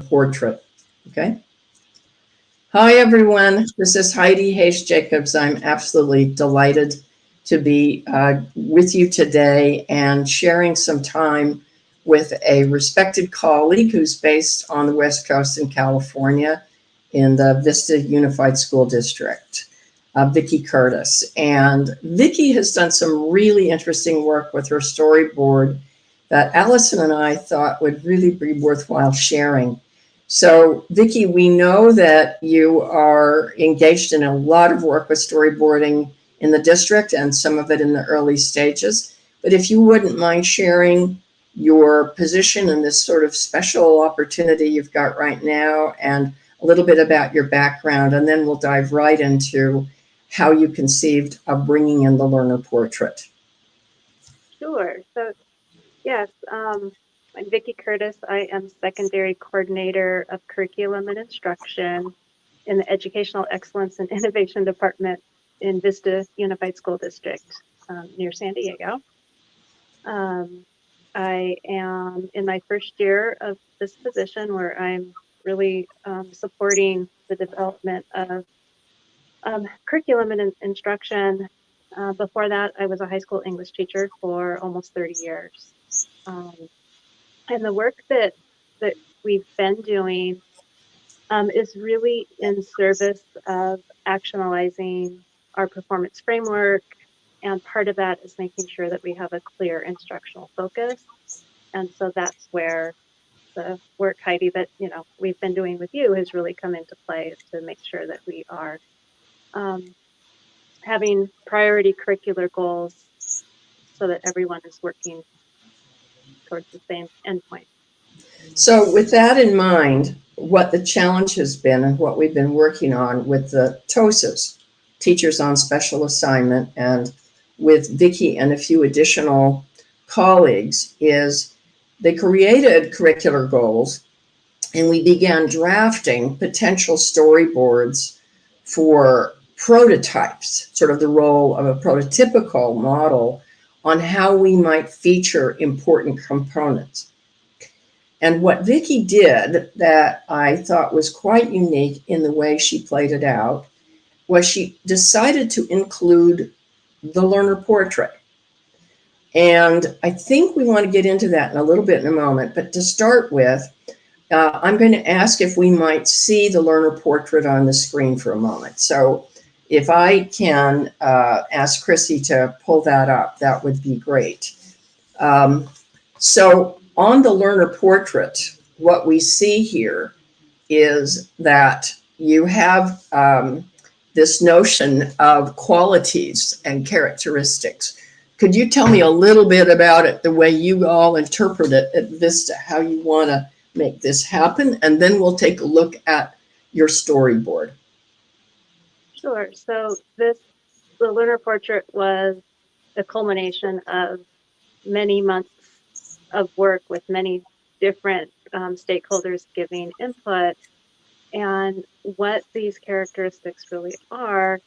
portrait. Okay. Hi, everyone. This is Heidi Hayes-Jacobs. I'm absolutely delighted to be with you today and sharing some time with a respected colleague who's based on the West Coast in California in the Vista Unified School District, Vicki Curtis. And Vicki has done some really interesting work with her storyboard that Allison and I thought would really be worthwhile sharing. So, Vicki, we know that you are engaged in a lot of work with storyboarding in the district and some of it in the early stages. But if you wouldn't mind sharing your position in this sort of special opportunity you've got right now and a little bit about your background, and then we'll dive right into how you conceived of bringing in the learner portrait. Sure. So, yes, I'm Vicki Curtis. I am Secondary Coordinator of Curriculum and Instruction in the Educational Excellence and Innovation Department in Vista Unified School District near San Diego. I am in my first year of this position where I'm really supporting the development of curriculum and instruction. Before that, I was a high school English teacher for almost 30 years. And the work that we've been doing is really in service of actionalizing our performance framework. And part of that is making sure that we have a clear instructional focus. And so that's where the work, Heidi, that we've been doing with you has really come into play, is to make sure that we are having priority curricular goals so that everyone is working towards the same endpoint. So with that in mind, what the challenge has been and what we've been working on with the TOSAs, Teachers on Special Assignment, and with Vicki and a few additional colleagues, is they created curricular goals and we began drafting potential storyboards for prototypes, sort of the role of a prototypical model on how we might feature important components. And what Vicki did that I thought was quite unique in the way she played it out was she decided to include the learner portrait. And I think we want to get into that in a little bit in a moment. But to start with, I'm going to ask if we might see the learner portrait on the screen for a moment. So if I can ask Chrissy to pull that up, that would be great. So on the learner portrait, what we see here is that you have this notion of qualities and characteristics. Could you tell me a little bit about it, the way you all interpret it at Vista, how you want to make this happen? And then we'll take a look at your storyboard. Sure. So the learner portrait was the culmination of many months of work with many different stakeholders giving input. And what these characteristics really are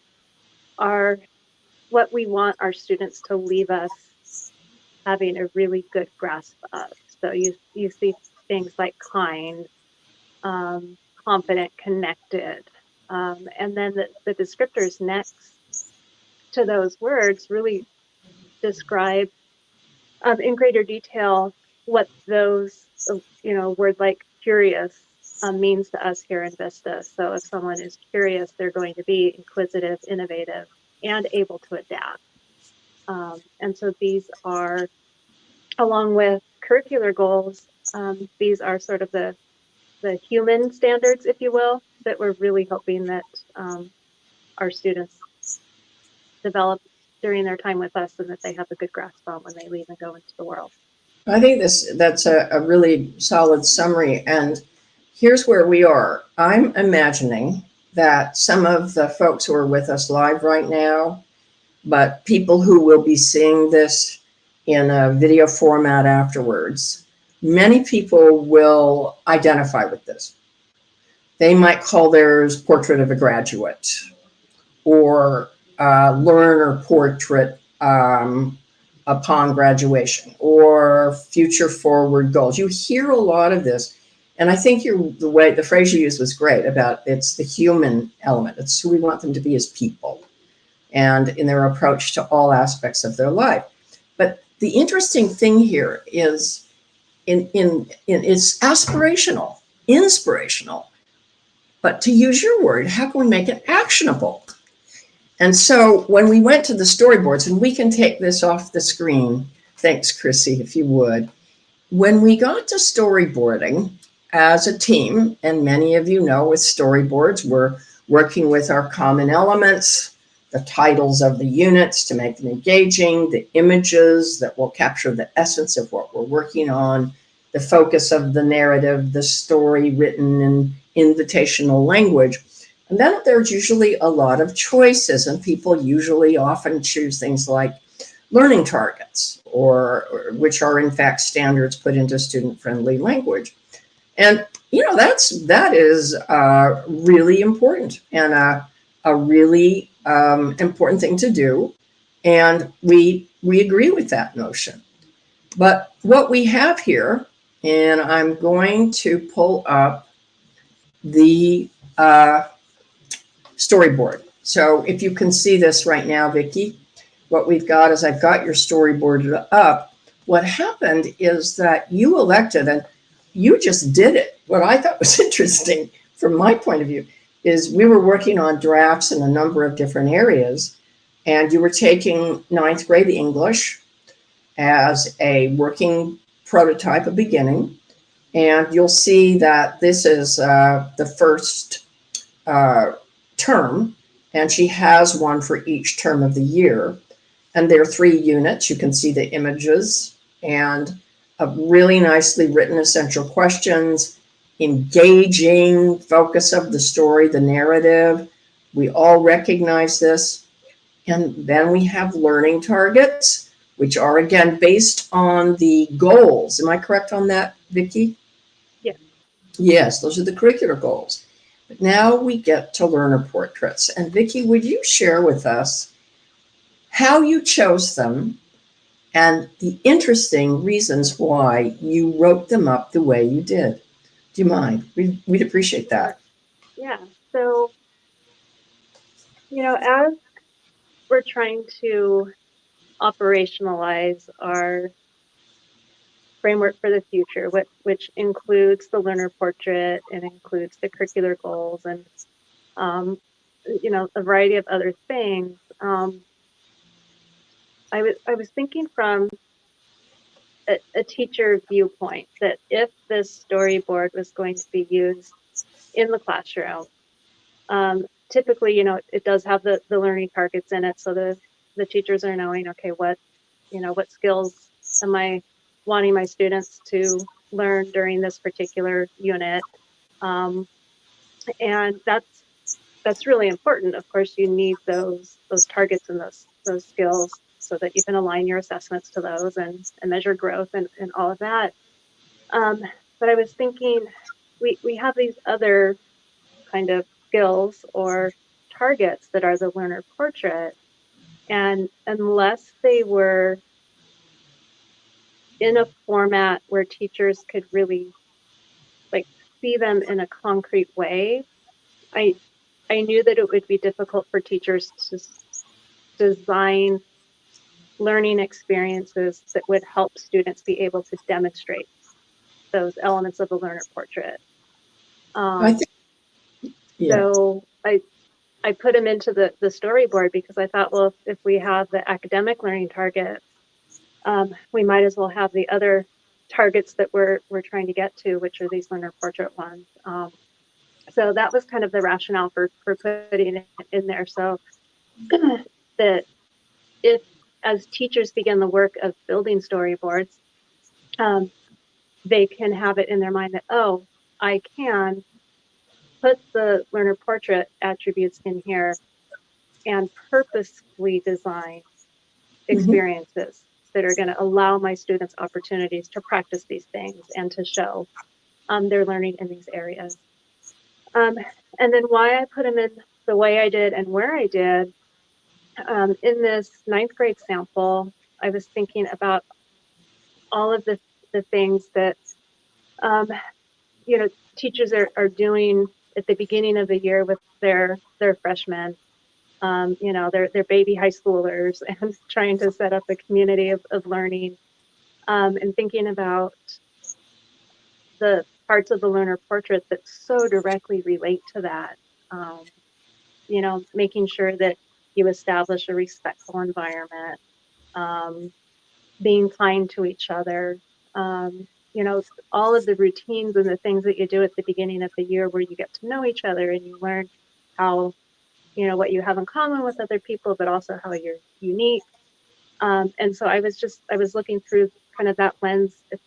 what we want our students to leave us having a really good grasp of. So you see things like kind, confident, connected, and then the descriptors next to those words really describe in greater detail what those, word like curious means to us here in Vista. So if someone is curious, they're going to be inquisitive, innovative, and able to adapt. And so these are, along with curricular goals, these are sort of the human standards, if you will, that we're really hoping that our students develop during their time with us and that they have a good grasp on when they leave and go into the world. I think that's a really solid summary. And here's where we are. I'm imagining that some of the folks who are with us live right now, but people who will be seeing this in a video format afterwards, many people will identify with this. They might call theirs Portrait of a Graduate or Learner Portrait upon graduation or Future Forward Goals. You hear a lot of this. And I think the phrase you used was great about it's the human element. It's who we want them to be as people and in their approach to all aspects of their life. But the interesting thing here is in it's aspirational, inspirational. But to use your word, how can we make it actionable? And so when we went to the storyboards, and we can take this off the screen, thanks, Chrissy, if you would. When we got to storyboarding as a team, and many of you know with storyboards, we're working with our common elements, the titles of the units to make them engaging, the images that will capture the essence of what we're working on, the focus of the narrative, the story written in invitational language. And then there's usually a lot of choices, and people usually often choose things like learning targets, or which are in fact standards put into student-friendly language. And that is really important, and a really important thing to do. And we agree with that notion. But what we have here, and I'm going to pull up the storyboard. So if you can see this right now, Vicki, what we've got is I've got your storyboard up. What happened is that you elected, and you just did it. What I thought was interesting from my point of view is we were working on drafts in a number of different areas, and you were taking ninth grade English as a working prototype, a beginning, and you'll see that this is the first term, and she has one for each term of the year. And there are 3 units. You can see the images and really nicely written essential questions, engaging focus of the story, the narrative. We all recognize this. And then we have learning targets, which are again based on the goals. Am I correct on that, Vicki? Yes. Yes, those are the curricular goals. But now we get to learner portraits. And Vicki, would you share with us how you chose them and the interesting reasons why you wrote them up the way you did? Do you mind? We'd appreciate that. Yeah. So, as we're trying to operationalize our framework for the future, which includes the learner portrait and includes the curricular goals and a variety of other things. I was thinking from a teacher viewpoint that if this storyboard was going to be used in the classroom, typically, it does have the learning targets in it, so the teachers are knowing, okay, what skills am I wanting my students to learn during this particular unit, and that's really important. Of course, you need those targets and those skills so that you can align your assessments to those and measure growth and all of that. But I was thinking, we have these other kind of skills or targets that are the learner portrait, and unless they were in a format where teachers could really see them in a concrete way, I knew that it would be difficult for teachers to design learning experiences that would help students be able to demonstrate those elements of the learner portrait. I think, yeah. So I put them into the storyboard because I thought, well, if we have the academic learning targets, we might as well have the other targets that we're trying to get to, which are these learner portrait ones. So that was kind of the rationale for putting it in there. So that if, as teachers begin the work of building storyboards, they can have it in their mind that, oh, I can put the learner portrait attributes in here and purposefully design experiences that are going to allow my students opportunities to practice these things and to show their learning in these areas. And then why I put them in the way I did and where I did, in this ninth grade sample, I was thinking about all of the things that teachers are doing at the beginning of the year with their freshmen, their baby high schoolers, and trying to set up a community of learning, and thinking about the parts of the learner portrait that so directly relate to that. Making sure that you establish a respectful environment, being kind to each other, all of the routines and the things that you do at the beginning of the year where you get to know each other and you learn how, what you have in common with other people, but also how you're unique. And so I was looking through kind of that lens at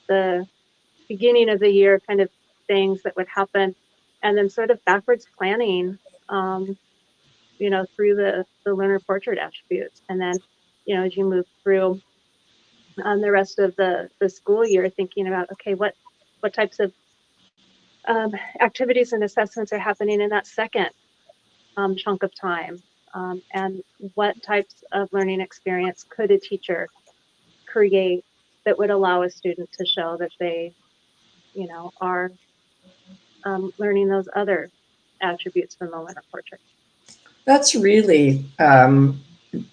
the beginning of the year, kind of things that would happen, and then sort of backwards planning, through the learner portrait attributes. And then, as you move through the rest of the school year, thinking about, okay, what types of activities and assessments are happening in that second chunk of time, and what types of learning experience could a teacher create that would allow a student to show that they, are learning those other attributes from the learner portrait. That's really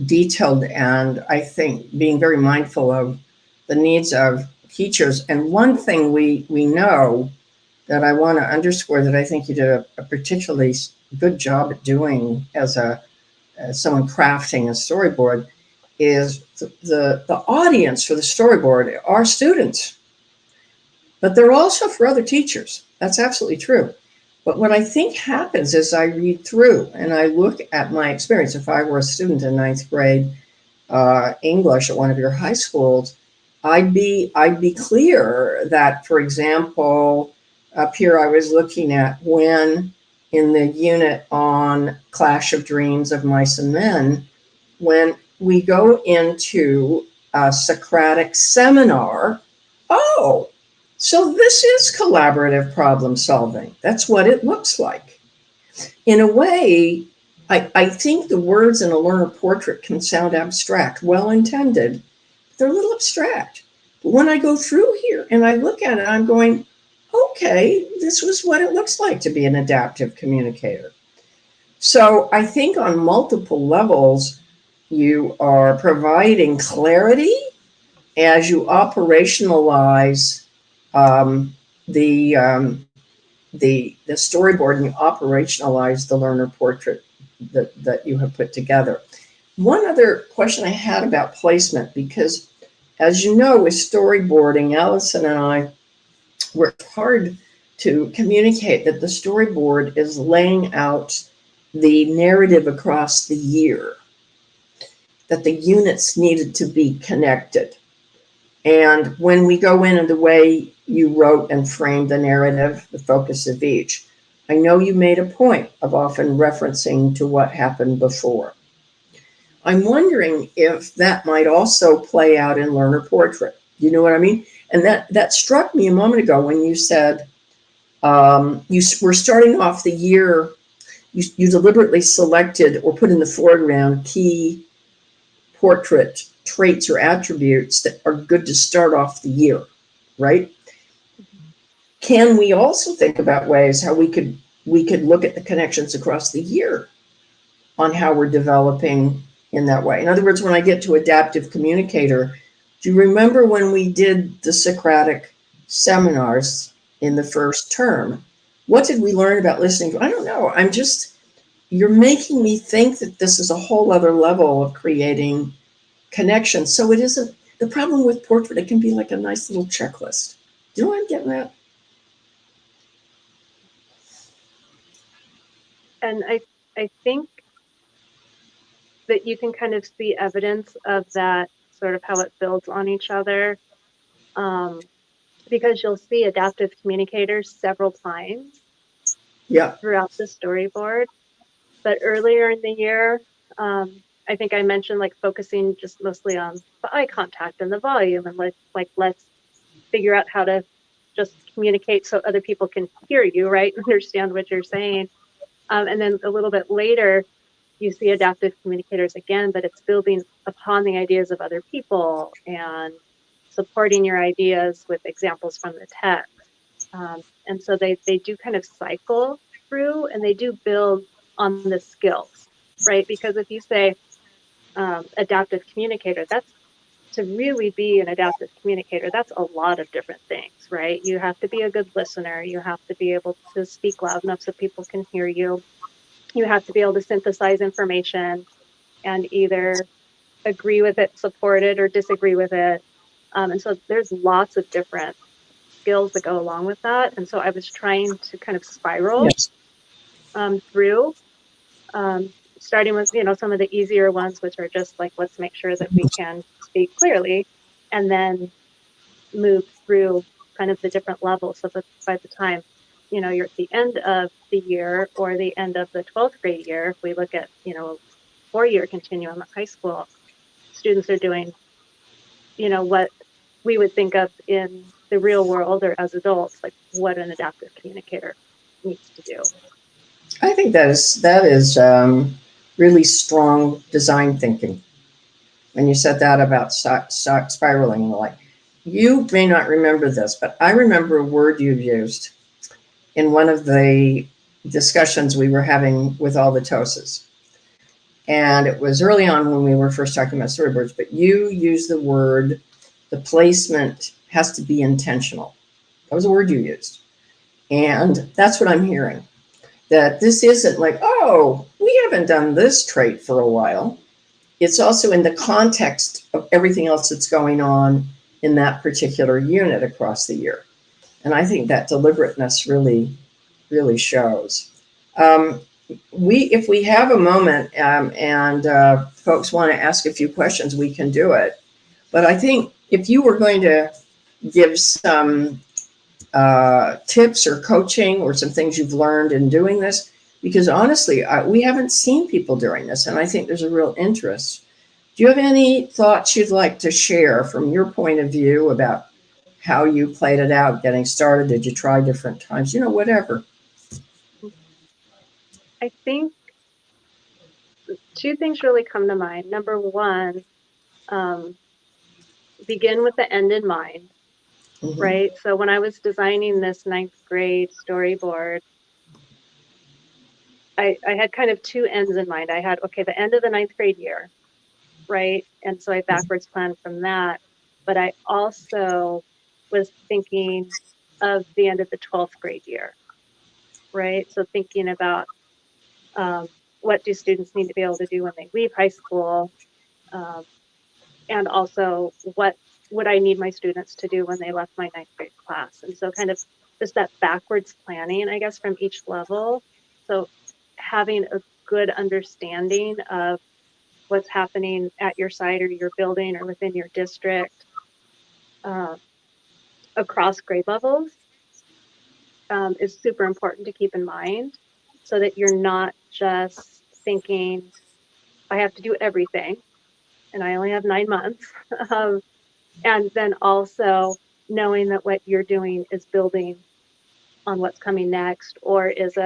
detailed, and I think being very mindful of the needs of teachers. And one thing we know that I want to underscore that I think you did a particularly good job at doing as someone crafting a storyboard is the audience for the storyboard are students, but they're also for other teachers. That's absolutely true. But what I think happens is I read through and I look at my experience. If I were a student in ninth grade English at one of your high schools, I'd be clear that, for example, up here I was looking at when in the unit on Clash of Dreams of Mice and Men, when we go into a Socratic seminar, oh, so this is collaborative problem solving. That's what it looks like. In a way, I think the words in a learner portrait can sound abstract, well-intended, but they're a little abstract. But when I go through here and I look at it, I'm going, okay, this was what it looks like to be an adaptive communicator. So I think on multiple levels, you are providing clarity as you operationalize the storyboard and you operationalize the learner portrait that you have put together. One other question I had about placement, because as you know, with storyboarding, Allison and I worked hard to communicate that the storyboard is laying out the narrative across the year, that the units needed to be connected. And when we go in and the way you wrote and framed the narrative, the focus of each, I know you made a point of often referencing to what happened before. I'm wondering if that might also play out in learner portrait. You know what I mean? And that struck me a moment ago when you said you were starting off the year, you deliberately selected or put in the foreground key portrait traits or attributes that are good to start off the year, right? Can we also think about ways how we could look at the connections across the year on how we're developing in that way? In other words, when I get to adaptive communicator, do you remember when we did the Socratic seminars in the first term? What did we learn about listening? I don't know. You're making me think that this is a whole other level of creating connection. So it isn't the problem with portrait. It can be like a nice little checklist. Do you know what I'm getting at? And I think that you can kind of see evidence of that, sort of how it builds on each other, because you'll see adaptive communicators several times throughout the storyboard. But earlier in the year, I think I mentioned like focusing just mostly on the eye contact and the volume, and let's figure out how to just communicate so other people can hear you, right, and understand what you're saying. And then a little bit later, you see adaptive communicators again, but it's building upon the ideas of other people and supporting your ideas with examples from the text. And so they do kind of cycle through, and they do build on the skills, right? Because if you say adaptive communicator, that's to really be an adaptive communicator, that's a lot of different things, right? You have to be a good listener. You have to be able to speak loud enough so people can hear you. You have to be able to synthesize information and either agree with it, support it, or disagree with it. And so there's lots of different skills that go along with that. And so I was trying to kind of spiral Yes. through, starting with, some of the easier ones, which are just like, let's make sure that we can speak clearly, and then move through kind of the different levels. So that by the time, you're at the end of the year or the end of the 12th grade year, if we look at, a 4-year continuum at high school, students are doing, what we would think of in the real world or as adults, like what an adaptive communicator needs to do. I think that is really strong design thinking. When you said that about spiraling, like, you may not remember this, but I remember a word you used in one of the discussions we were having with all the TOSAs. And it was early on when we were first talking about storyboards, but you used the word, the placement has to be intentional. That was a word you used. And that's what I'm hearing. That this isn't like, oh, we haven't done this trait for a while. It's also in the context of everything else that's going on in that particular unit across the year. And I think that deliberateness really, really shows. If we have a moment and folks want to ask a few questions, we can do it. But I think if you were going to give some tips or coaching or some things you've learned in doing this, because honestly, we haven't seen people doing this, and I think there's a real interest. Do you have any thoughts you'd like to share from your point of view about how you played it out getting started? Did you try different times? Whatever. I think two things really come to mind. Number one, begin with the end in mind, Mm-hmm. right? So when I was designing this 9th grade storyboard, I had kind of two ends in mind. I had, okay, the end of the 9th grade year, right? And so I backwards planned from that. But I also was thinking of the end of the 12th grade year, right? So thinking about what do students need to be able to do when they leave high school, and also what would I need my students to do when they left my 9th grade class. And so kind of just that backwards planning, I guess, from each level. So having a good understanding of what's happening at your site or your building or within your district across grade levels is super important to keep in mind, so that you're not just thinking, I have to do everything and I only have 9 months. And then also knowing that what you're doing is building on what's coming next, or is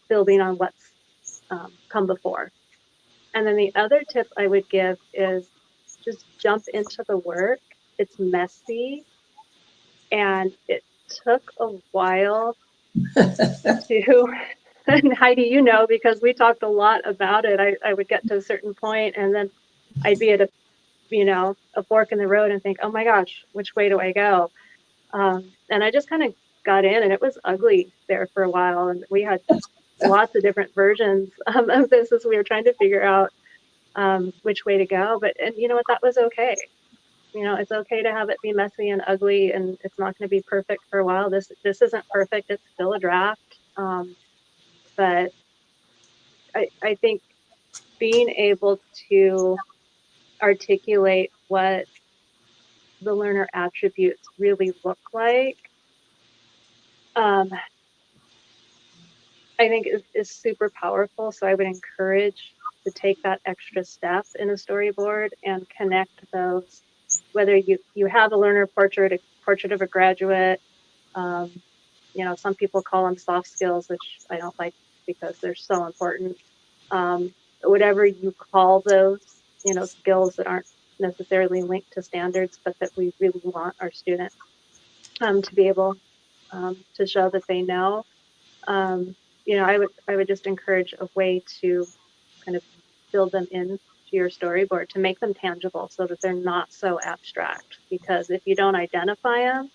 building on what's come before. And then the other tip I would give is just jump into the work. It's messy, and it took a while to, and Heidi, because we talked a lot about it, I would get to a certain point and then I'd be at a fork in the road and think, oh my gosh, which way do I go? And I just kind of got in, and it was ugly there for a while. And we had lots of different versions of this as we were trying to figure out which way to go. And you know what, that was okay. It's okay to have it be messy and ugly, and it's not going to be perfect for a while. This isn't perfect. It's still a draft. But I think being able to articulate what the learner attributes really look like, I think is super powerful. So I would encourage to take that extra step in a storyboard and connect those, whether you have a learner portrait, a portrait of a graduate, some people call them soft skills, which I don't like because they're so important. Whatever you call those, skills that aren't necessarily linked to standards, but that we really want our students to be able to show that they know. You know, I would just encourage a way to kind of build them into your storyboard to make them tangible so that they're not so abstract. Because if you don't identify them,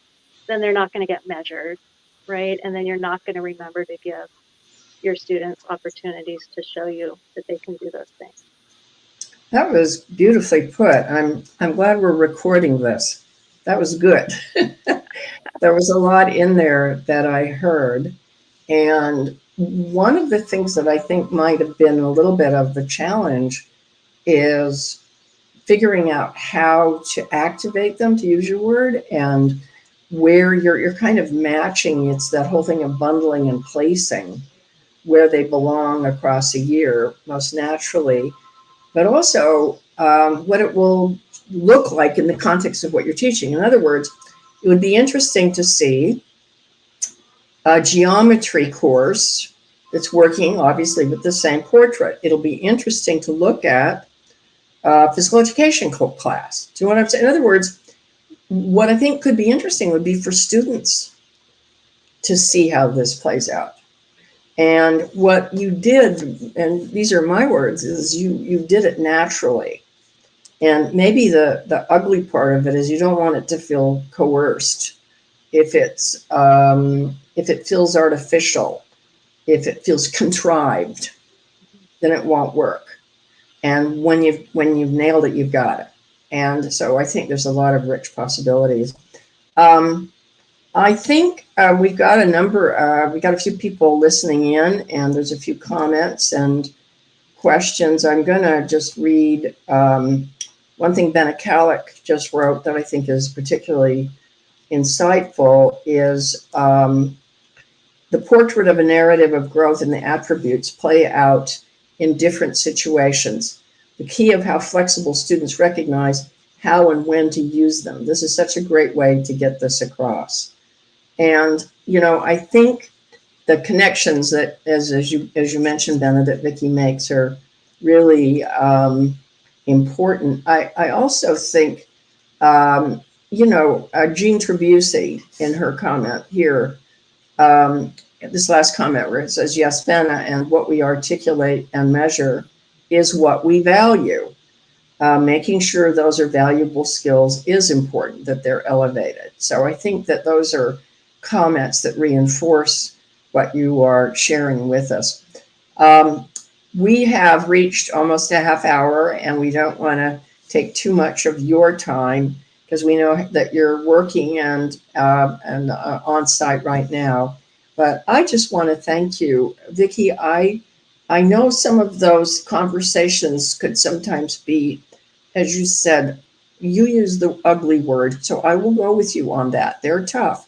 then they're not going to get measured, right? And then you're not going to remember to give your students opportunities to show you that they can do those things. That was beautifully put. I'm glad we're recording this. That was good. There was a lot in there that I heard. And one of the things that I think might have been a little bit of the challenge is figuring out how to activate them, to use your word, and where you're kind of matching. It's that whole thing of bundling and placing where they belong across a year most naturally, but also what it will look like in the context of what you're teaching. In other words, it would be interesting to see a geometry course that's working obviously with the same portrait. It'll be interesting to look at a physical education class. Do you know what I'm saying? In other words, what I think could be interesting would be for students to see how this plays out. And what you did, and these are my words, is you did it naturally. And maybe the ugly part of it is you don't want it to feel coerced. If it feels artificial, if it feels contrived, then it won't work. And when you've nailed it, you've got it. And so I think there's a lot of rich possibilities. I think we've got a few people listening in, and there's a few comments and questions. I'm going to just read one thing Benekalik just wrote that I think is particularly insightful is the portrait of a narrative of growth and the attributes play out in different situations. The key of how flexible students recognize how and when to use them. This is such a great way to get this across. And, you know, I think the connections that, as you mentioned, Benna, that Vicki makes are really important. I also think, you know, Jean Tribuzzi in her comment here, this last comment where it says, yes, Benna, and what we articulate and measure is what we value. Making sure those are valuable skills is important, that they're elevated. So I think that those are comments that reinforce what you are sharing with us. We have reached almost a half hour, and we don't want to take too much of your time because we know that you're working and on site right now. But I just want to thank you, Vicki. I know some of those conversations could sometimes be, as you said, you use the ugly word, so I will go with you on that. They're tough.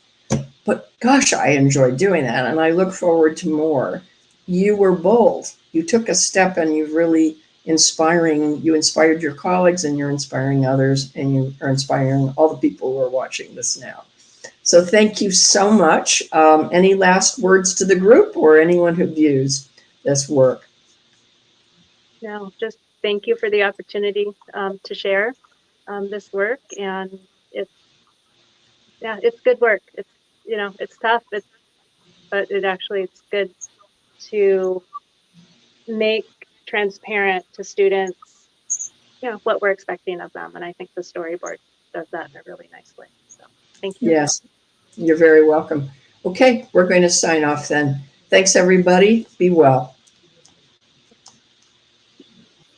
But gosh, I enjoyed doing that, and I look forward to more. You were bold. You took a step, and you really you inspired your colleagues, and you're inspiring others, and you are inspiring all the people who are watching this now. So thank you so much. Any last words to the group or anyone who views this work? No, just thank you for the opportunity to share this work, and it's good work. It's, you know, it's tough, but it's good to make transparent to students, you know, what we're expecting of them, and I think the storyboard does that in a really nice way. So thank you. Yes, you're very welcome. Okay, we're going to sign off then. Thanks, everybody. Be well.